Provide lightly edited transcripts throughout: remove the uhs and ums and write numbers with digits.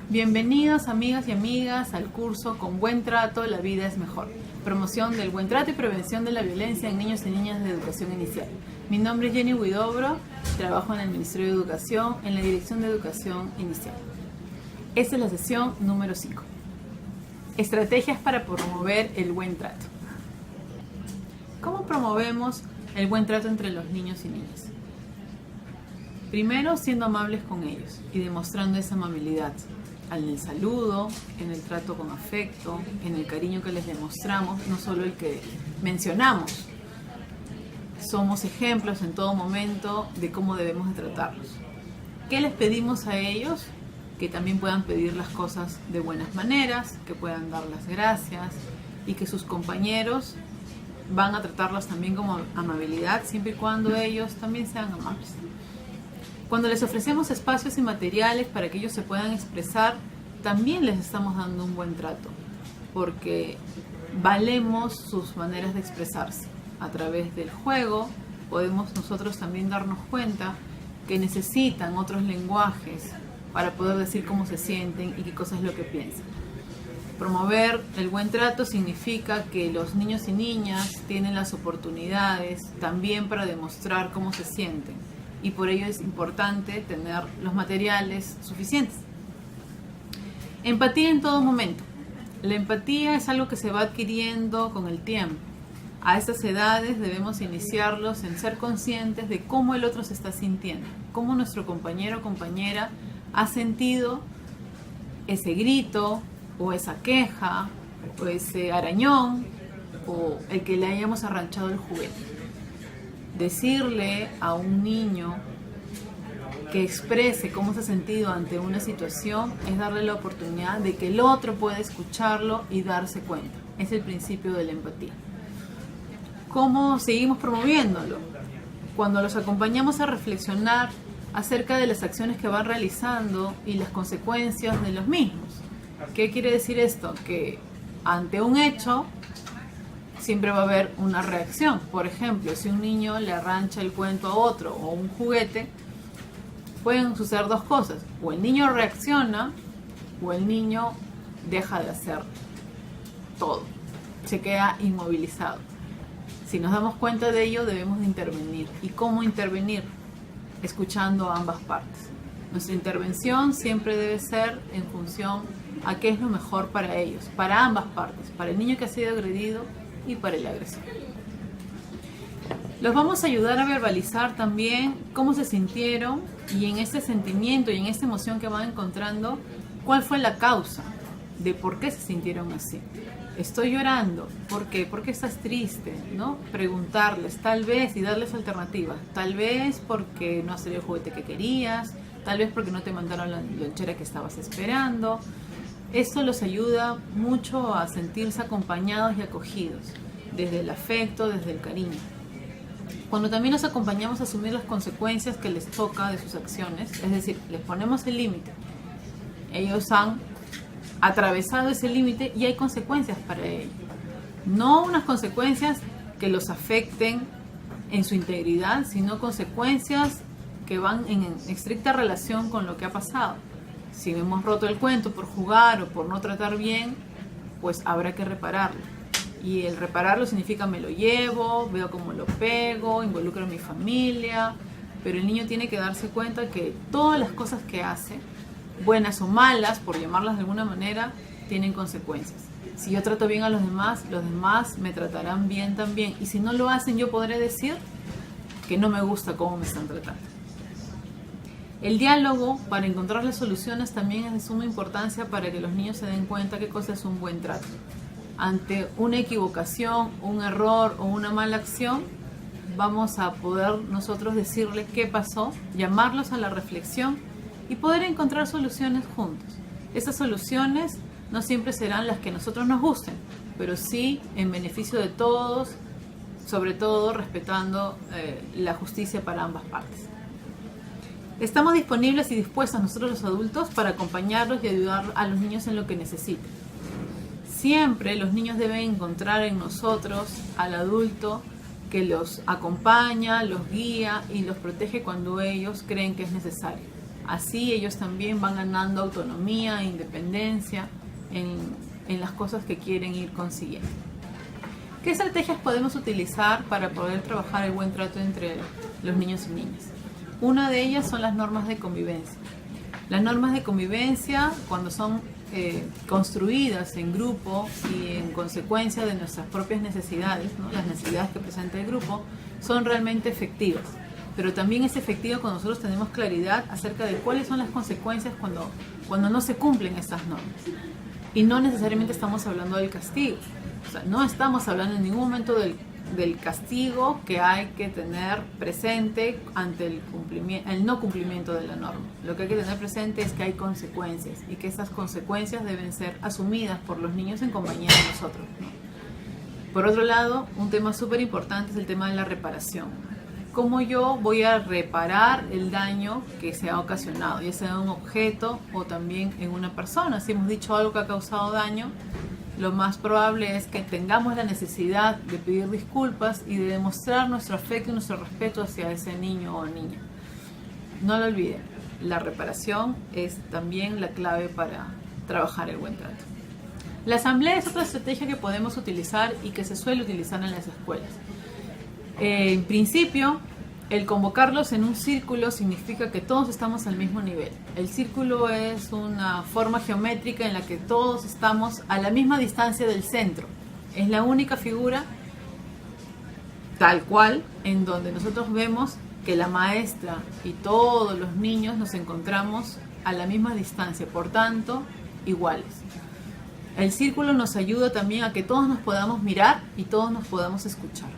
Bienvenidos amigas y amigas al curso Con Buen Trato, la vida es mejor. Promoción del buen trato y prevención de la violencia en niños y niñas de educación inicial. Mi nombre es Jenny Huidobro, trabajo en el Ministerio de Educación, en la Dirección de Educación Inicial. Esta es la sesión número 5. Estrategias para promover el buen trato. ¿Cómo promovemos el buen trato entre los niños y niñas? Primero, siendo amables con ellos y demostrando esa amabilidad en el saludo, en el trato con afecto, en el cariño que les demostramos, no solo el que mencionamos. Somos ejemplos en todo momento de cómo debemos de tratarlos. ¿Qué les pedimos a ellos? Que también puedan pedir las cosas de buenas maneras, que puedan dar las gracias y que sus compañeros van a tratarlos también como amabilidad, siempre y cuando ellos también sean amables. Cuando les ofrecemos espacios y materiales para que ellos se puedan expresar, también les estamos dando un buen trato, porque valemos sus maneras de expresarse. A través del juego podemos nosotros también darnos cuenta que necesitan otros lenguajes para poder decir cómo se sienten y qué cosa es lo que piensan. Promover el buen trato significa que los niños y niñas tienen las oportunidades también para demostrar cómo se sienten. Y por ello es importante tener los materiales suficientes. Empatía en todo momento. La empatía es algo que se va adquiriendo con el tiempo. A estas edades debemos iniciarlos en ser conscientes de cómo el otro se está sintiendo, cómo nuestro compañero o compañera ha sentido ese grito, o esa queja, o ese arañón, o el que le hayamos arranchado el juguete. Decirle a un niño que exprese cómo se ha sentido ante una situación es darle la oportunidad de que el otro pueda escucharlo y darse cuenta. Es el principio de la empatía. ¿Cómo seguimos promoviéndolo? Cuando los acompañamos a reflexionar acerca de las acciones que van realizando y las consecuencias de los mismos. ¿Qué quiere decir esto? Que ante un hecho siempre va a haber una reacción. Por ejemplo, si un niño le arrancha el cuento a otro o un juguete, pueden suceder dos cosas. O el niño reacciona o el niño deja de hacer todo. Se queda inmovilizado. Si nos damos cuenta de ello, debemos de intervenir. ¿Y cómo intervenir? Escuchando a ambas partes. Nuestra intervención siempre debe ser en función a qué es lo mejor para ellos, para ambas partes, para el niño que ha sido agredido y para el agresor. Los vamos a ayudar a verbalizar también cómo se sintieron y en ese sentimiento y en esta emoción que van encontrando, cuál fue la causa de por qué se sintieron así. Estoy llorando, ¿por qué? ¿Por qué estás triste? ¿No? Preguntarles, tal vez, y darles alternativas. Tal vez porque no ha salido el juguete que querías, tal vez porque no te mandaron la lonchera que estabas esperando. Esto los ayuda mucho a sentirse acompañados y acogidos, desde el afecto, desde el cariño. Cuando también los acompañamos a asumir las consecuencias que les toca de sus acciones, es decir, les ponemos el límite. Ellos han atravesado ese límite y hay consecuencias para ello. No unas consecuencias que los afecten en su integridad, sino consecuencias que van en estricta relación con lo que ha pasado. Si hemos roto el cuento por jugar o por no tratar bien, pues habrá que repararlo. Y el repararlo significa me lo llevo, veo cómo lo pego, involucro a mi familia, pero el niño tiene que darse cuenta que todas las cosas que hace, buenas o malas, por llamarlas de alguna manera, tienen consecuencias. Si yo trato bien a los demás me tratarán bien también. Y si no lo hacen, yo podré decir que no me gusta cómo me están tratando. El diálogo para encontrar las soluciones también es de suma importancia para que los niños se den cuenta qué cosa es un buen trato. Ante una equivocación, un error o una mala acción, vamos a poder nosotros decirles qué pasó, llamarlos a la reflexión y poder encontrar soluciones juntos. Esas soluciones no siempre serán las que a nosotros nos gusten, pero sí en beneficio de todos, sobre todo respetando la justicia para ambas partes. Estamos disponibles y dispuestos nosotros los adultos para acompañarlos y ayudar a los niños en lo que necesiten. Siempre los niños deben encontrar en nosotros al adulto que los acompaña, los guía y los protege cuando ellos creen que es necesario. Así ellos también van ganando autonomía e independencia en las cosas que quieren ir consiguiendo. ¿Qué estrategias podemos utilizar para poder trabajar el buen trato entre los niños y niñas? Una de ellas son las normas de convivencia. Las normas de convivencia, cuando son construidas en grupo y en consecuencia de nuestras propias necesidades, ¿no? Las necesidades que presenta el grupo, son realmente efectivas. Pero también es efectivo cuando nosotros tenemos claridad acerca de cuáles son las consecuencias cuando no se cumplen estas normas. Y no necesariamente estamos hablando del castigo. O sea, no estamos hablando en ningún momento del castigo que hay que tener presente ante el no cumplimiento de la norma. Lo que hay que tener presente es que hay consecuencias y que esas consecuencias deben ser asumidas por los niños en compañía de nosotros, ¿no? Por otro lado, un tema súper importante es el tema de la reparación. ¿Cómo yo voy a reparar el daño que se ha ocasionado, ya sea en un objeto o también en una persona? Si hemos dicho algo que ha causado daño, lo más probable es que tengamos la necesidad de pedir disculpas y de demostrar nuestro afecto y nuestro respeto hacia ese niño o niña. No lo olviden, la reparación es también la clave para trabajar el buen trato. La asamblea es otra estrategia que podemos utilizar y que se suele utilizar en las escuelas. En principio, el convocarlos en un círculo significa que todos estamos al mismo nivel. El círculo es una forma geométrica en la que todos estamos a la misma distancia del centro. Es la única figura tal cual en donde nosotros vemos que la maestra y todos los niños nos encontramos a la misma distancia, por tanto, iguales. El círculo nos ayuda también a que todos nos podamos mirar y todos nos podamos escuchar.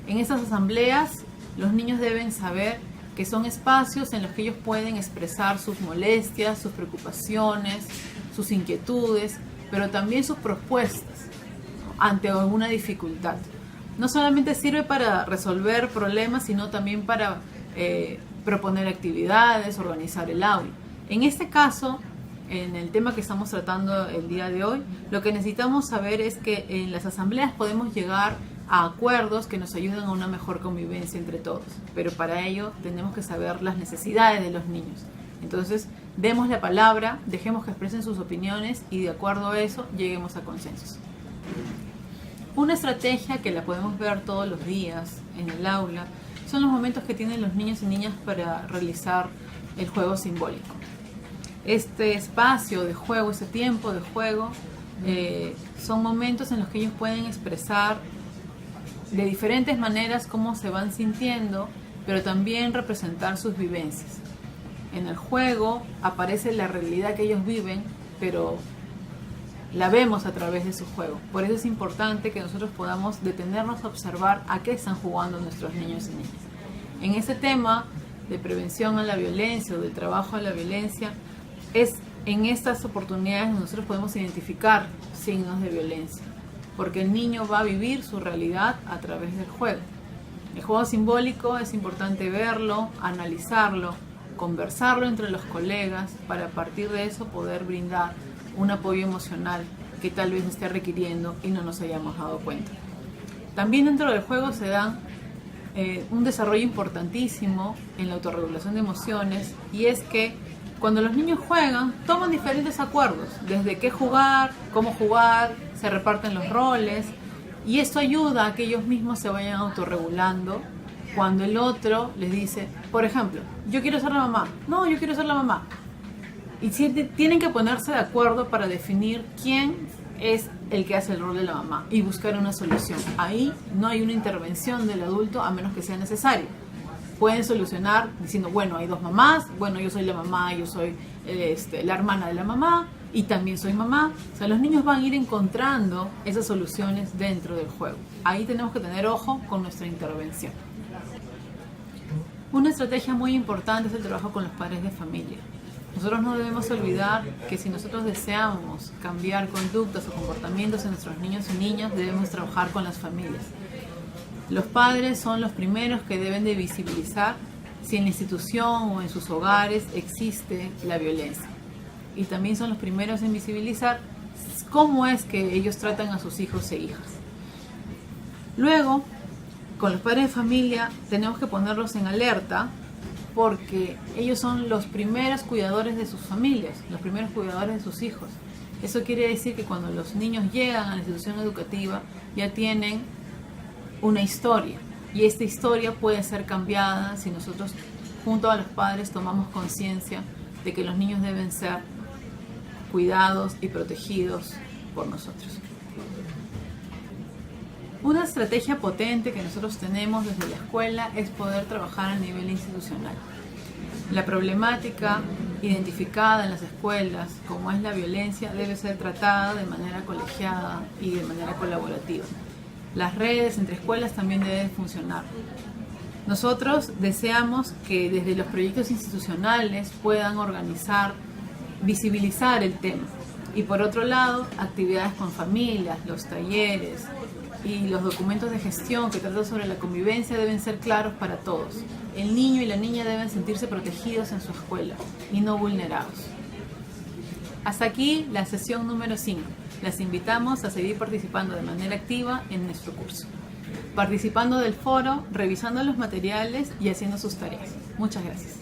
En estas asambleas, los niños deben saber que son espacios en los que ellos pueden expresar sus molestias, sus preocupaciones, sus inquietudes, pero también sus propuestas ante alguna dificultad. No solamente sirve para resolver problemas, sino también para proponer actividades, organizar el aula. En este caso, en el tema que estamos tratando el día de hoy, lo que necesitamos saber es que en las asambleas podemos llegar a acuerdos que nos ayuden a una mejor convivencia entre todos, pero para ello tenemos que saber las necesidades de los niños. Entonces, demos la palabra, dejemos que expresen sus opiniones y de acuerdo a eso lleguemos a consensos. Una estrategia que la podemos ver todos los días en el aula son los momentos que tienen los niños y niñas para realizar el juego simbólico. Este espacio de juego, este tiempo de juego, son momentos en los que ellos pueden expresar de diferentes maneras cómo se van sintiendo, pero también representar sus vivencias. En el juego aparece la realidad que ellos viven, pero la vemos a través de su juego. Por eso es importante que nosotros podamos detenernos a observar a qué están jugando nuestros niños y niñas. En este tema de prevención a la violencia o de trabajo a la violencia, es en estas oportunidades donde nosotros podemos identificar signos de violencia, porque el niño va a vivir su realidad a través del juego. El juego simbólico es importante verlo, analizarlo, conversarlo entre los colegas para a partir de eso poder brindar un apoyo emocional que tal vez esté requiriendo y no nos hayamos dado cuenta. También dentro del juego se da un desarrollo importantísimo en la autorregulación de emociones, y es que cuando los niños juegan, toman diferentes acuerdos, desde qué jugar, cómo jugar, se reparten los roles, y esto ayuda a que ellos mismos se vayan autorregulando cuando el otro les dice, por ejemplo, yo quiero ser la mamá, no, yo quiero ser la mamá. Y tienen que ponerse de acuerdo para definir quién es el que hace el rol de la mamá y buscar una solución. Ahí no hay una intervención del adulto a menos que sea necesario. Pueden solucionar diciendo, bueno, hay dos mamás, bueno, yo soy la mamá, yo soy la hermana de la mamá y también soy mamá. O sea, los niños van a ir encontrando esas soluciones dentro del juego. Ahí tenemos que tener ojo con nuestra intervención. Una estrategia muy importante es el trabajo con los padres de familia. Nosotros no debemos olvidar que si nosotros deseamos cambiar conductas o comportamientos en nuestros niños y niñas, debemos trabajar con las familias. Los padres son los primeros que deben de visibilizar si en la institución o en sus hogares existe la violencia. Y también son los primeros en visibilizar cómo es que ellos tratan a sus hijos e hijas. Luego, con los padres de familia tenemos que ponerlos en alerta porque ellos son los primeros cuidadores de sus familias, los primeros cuidadores de sus hijos. Eso quiere decir que cuando los niños llegan a la institución educativa ya tienen una historia, y esta historia puede ser cambiada si nosotros junto a los padres tomamos conciencia de que los niños deben ser cuidados y protegidos por nosotros. Una estrategia potente que nosotros tenemos desde la escuela es poder trabajar a nivel institucional. La problemática identificada en las escuelas, como es la violencia, debe ser tratada de manera colegiada y de manera colaborativa. Las redes entre escuelas también deben funcionar. Nosotros deseamos que desde los proyectos institucionales puedan organizar, visibilizar el tema. Y por otro lado, actividades con familias, los talleres y los documentos de gestión que tratan sobre la convivencia deben ser claros para todos. El niño y la niña deben sentirse protegidos en su escuela y no vulnerados. Hasta aquí la sesión número 5. Las invitamos a seguir participando de manera activa en nuestro curso, participando del foro, revisando los materiales y haciendo sus tareas. Muchas gracias.